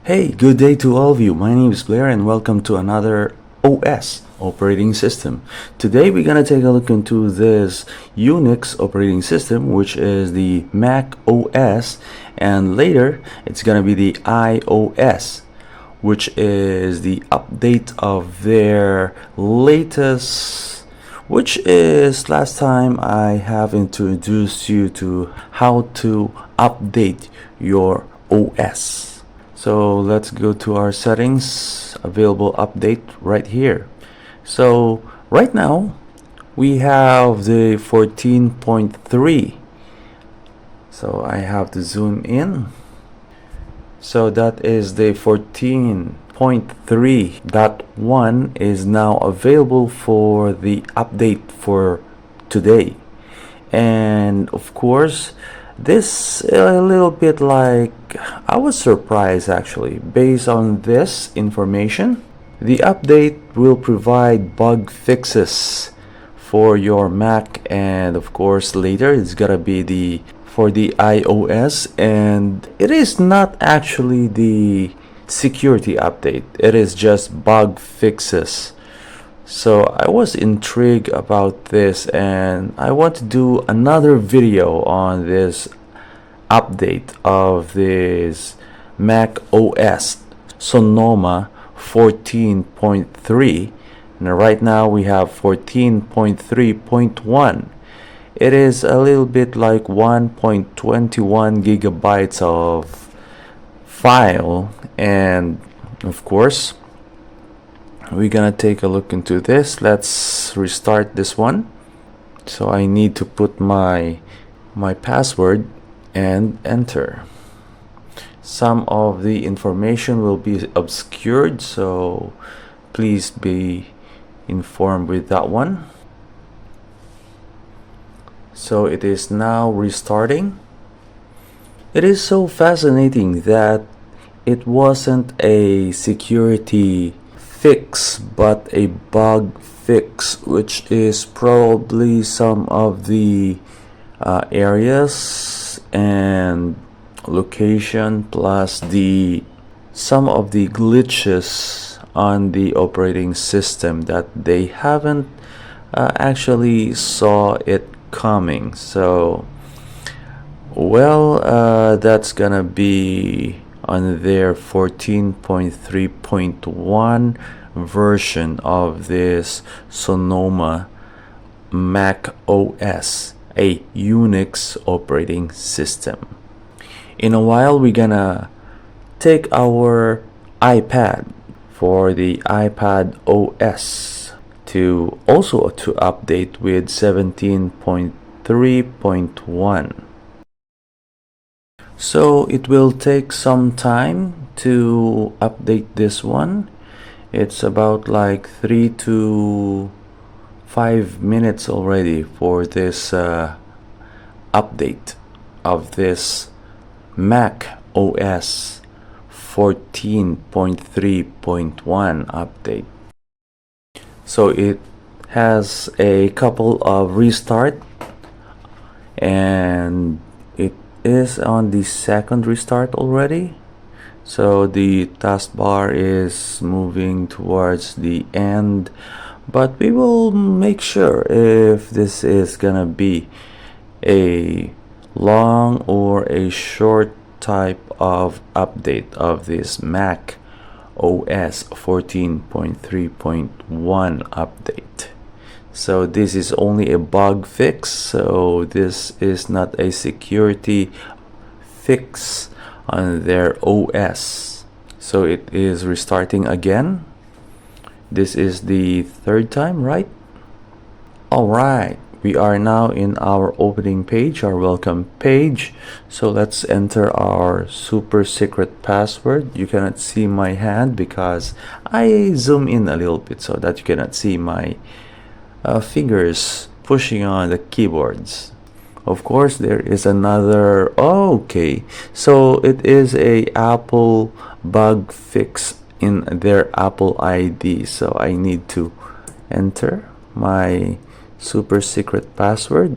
Hey, good day to all of you. My name is Blair and welcome to another OS operating system. Today we're gonna take a look into this Unix operating system, which is the Mac OS, and later it's gonna be the iOS, which is the update of their latest, which is last time I have introduced you to how to update your OS. So let's go to our settings, available update right here. So right now we have the 14.3. So I have to zoom in. So that is the 14.3.1 is now available for the update for today. And of course, this a little bit like, I was surprised actually. Based on this information, the update will provide bug fixes for your Mac, and of course later it's gonna be for the iOS, and it is not actually the security update, it is just bug fixes. So I was intrigued about this and I want to do another video on this update of this Mac OS Sonoma 14.3. and right now we have 14.3.1. it is a little bit like 1.21 gigabytes of file, and of course we're gonna take a look into this. Let's restart this one. So I need to put my password and enter. Some of the information will be obscured, so please be informed with that one. So it is now restarting. It is so fascinating that it wasn't a security fix but a bug fix, which is probably some of the areas and location plus some of the glitches on the operating system that they haven't actually saw it coming. So well, that's gonna be on their 14.3.1 version of this Sonoma Mac OS, a Unix operating system. In a while we're gonna take our iPad for the iPad OS to update with 17.3.1. So it will take some time to update this one. It's about like 3 to 5 minutes already for this update of this Mac OS 14.3.1 update. So it has a couple of restart, and it is on the second restart already. So the taskbar is moving towards the end, but we will make sure if this is gonna be a long or a short type of update of this Mac OS 14.3.1 update. So this is only a bug fix, so this is not a security fix on their OS. So it is restarting again. This is the third time, right? Alright, we are now in our opening page, our welcome page. So let's enter our super secret password. You cannot see my hand because I zoom in a little bit so that you cannot see my fingers pushing on the keyboards. Of course there is another, okay, so it is a Apple bug fix in their Apple ID. So I need to enter my super secret password,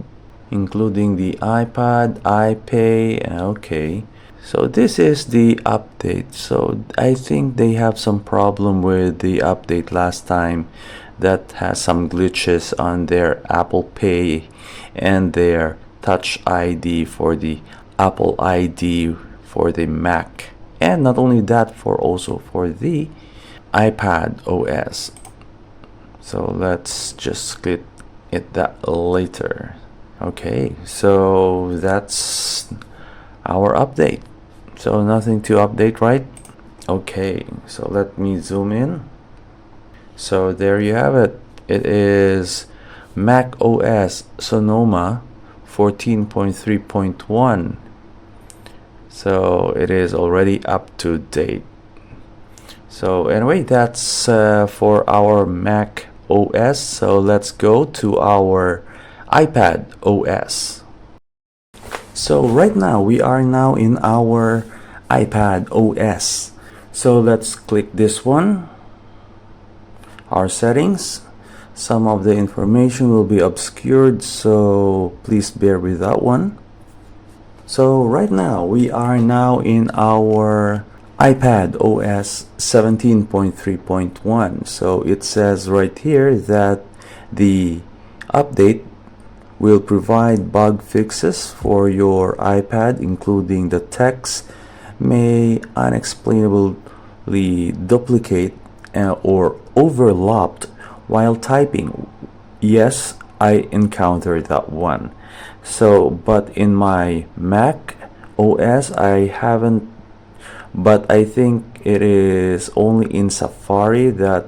including the iPad, iPay, okay. So this is the update. So I think they have some problem with the update last time that has some glitches on their Apple Pay and their Touch ID for the Apple ID for the Mac, and not only that, for also for the iPad OS. So let's just click it that later. Okay, so that's our update. So nothing to update, right? Okay, so let me zoom in. So there you have it. It is macOS Sonoma 14.3.1. So it is already up to date. So anyway, that's for our Mac OS. So let's go to our iPad OS. So right now we are now in our iPad OS. So let's click this one, our settings. Some of the information will be obscured, so please bear with that one. So right now we are now in our iPad OS 17.3.1. So it says right here that the update will provide bug fixes for your iPad, including the text may unexplainably duplicate or overlapped while typing. Yes, I encountered that one. So but in my Mac OS I haven't, but I think it is only in Safari that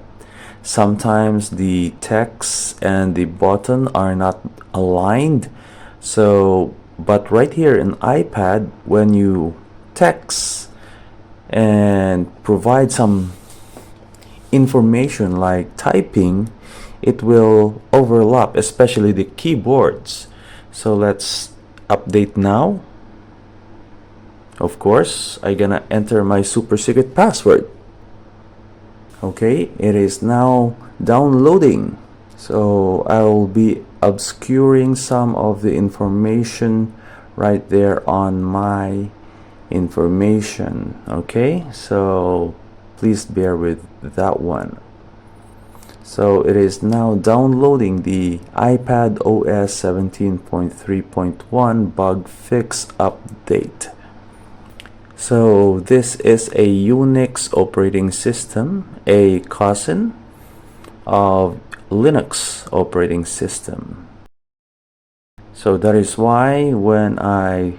sometimes the text and the button are not aligned. So but right here in iPad, when you text and provide some information like typing, it will overlap, especially the keyboards. So let's update now. Of course, I'm gonna enter my super secret password. Okay, it is now downloading. So I'll be obscuring some of the information right there on my information. Okay, so please bear with that one. So it is now downloading the iPad OS 17.3.1 bug fix update. So this is a Unix operating system, a cousin of Linux operating system. So that is why when I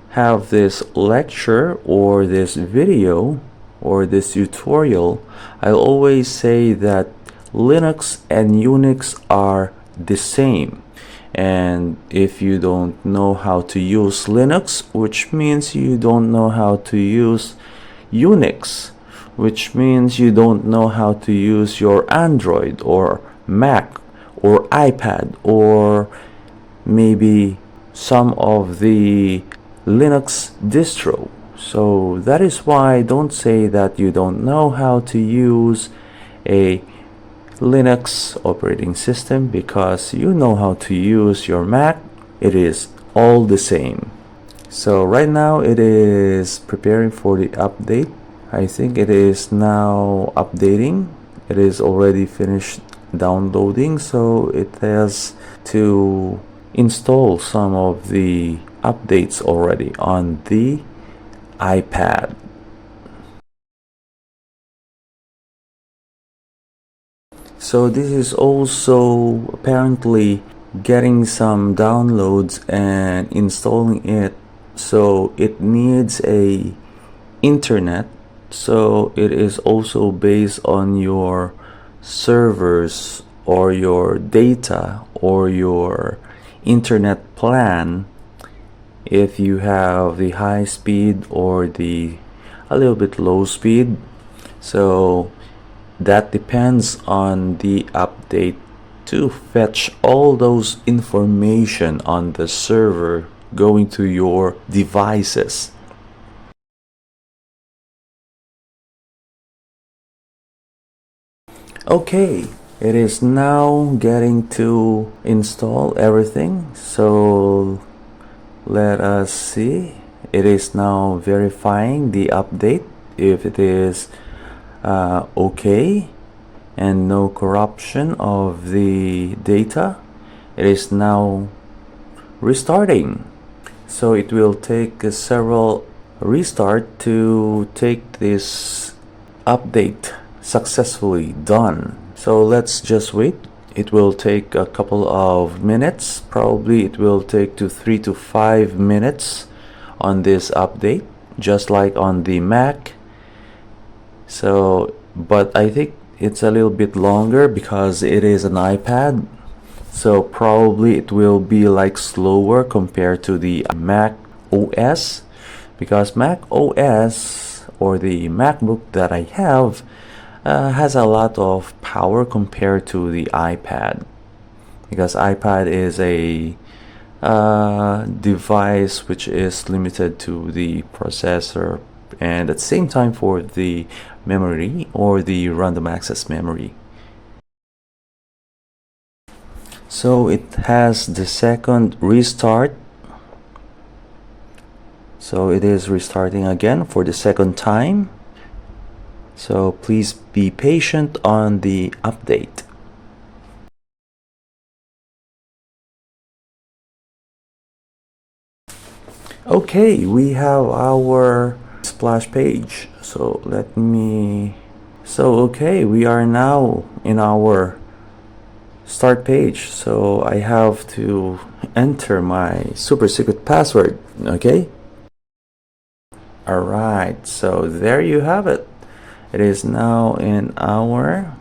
have this lecture or this video or this tutorial, I'll always say that Linux and Unix are the same. And if you don't know how to use Linux, which means you don't know how to use Unix, which means you don't know how to use your Android or Mac or iPad or maybe some of the Linux distro. So that is why don't say that you don't know how to use a Linux operating system, because you know how to use your Mac. It is all the same. So right now it is preparing for the update. I think it is now updating. It is already finished downloading, so it has to install some of the updates already on the iPad. So this is also apparently getting some downloads and installing it, so it needs a internet. So it is also based on your servers or your data or your internet plan, if you have the high speed or the a little bit low speed. So that depends on the update to fetch all those information on the server going to your devices. Okay, it is now getting to install everything. So let us see. it is now verifying the update if it is okay and no corruption of the data. It is now restarting, so it will take several restart to take this update successfully done. So let's just wait. It will take a couple of minutes. Probably it will take 3 to 5 minutes on this update, just like on the Mac. So but I think it's a little bit longer because it is an iPad, so probably it will be like slower compared to the Mac OS, because Mac OS or the MacBook that I have has a lot of power compared to the iPad, because iPad is a device which is limited to the processor and at the same time for the memory or the random access memory. So it has the second restart, so it is restarting again for the second time, so please be patient on the update. Okay, we have our splash page. So okay, we are now in our start page. So I have to enter my super secret password. Okay, alright, so there you have it. It is now in our,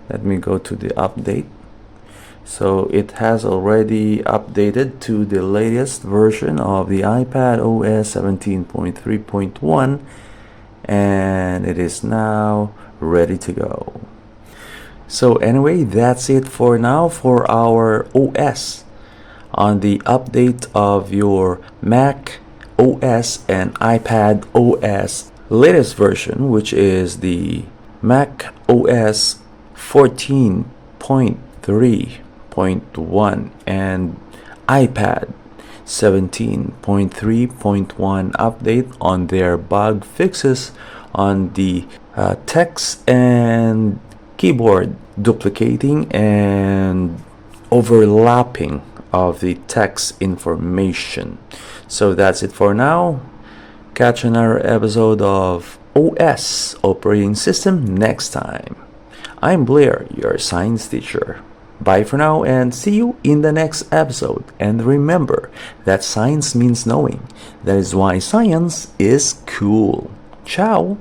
let me go to the update. So it has already updated to the latest version of the iPad OS 17.3.1, and it is now ready to go. So anyway, that's it for now for our OS on the update of your Mac OS and iPad OS latest version, which is the Mac OS 14.3.1 and iPad 17.3.1 update on their bug fixes on the text and keyboard duplicating and overlapping of the text information. So that's it for now. Catch another episode of OS operating system next time. I'm Blair, your science teacher. Bye for now and see you in the next episode. And remember that science means knowing. That is why science is cool. Ciao.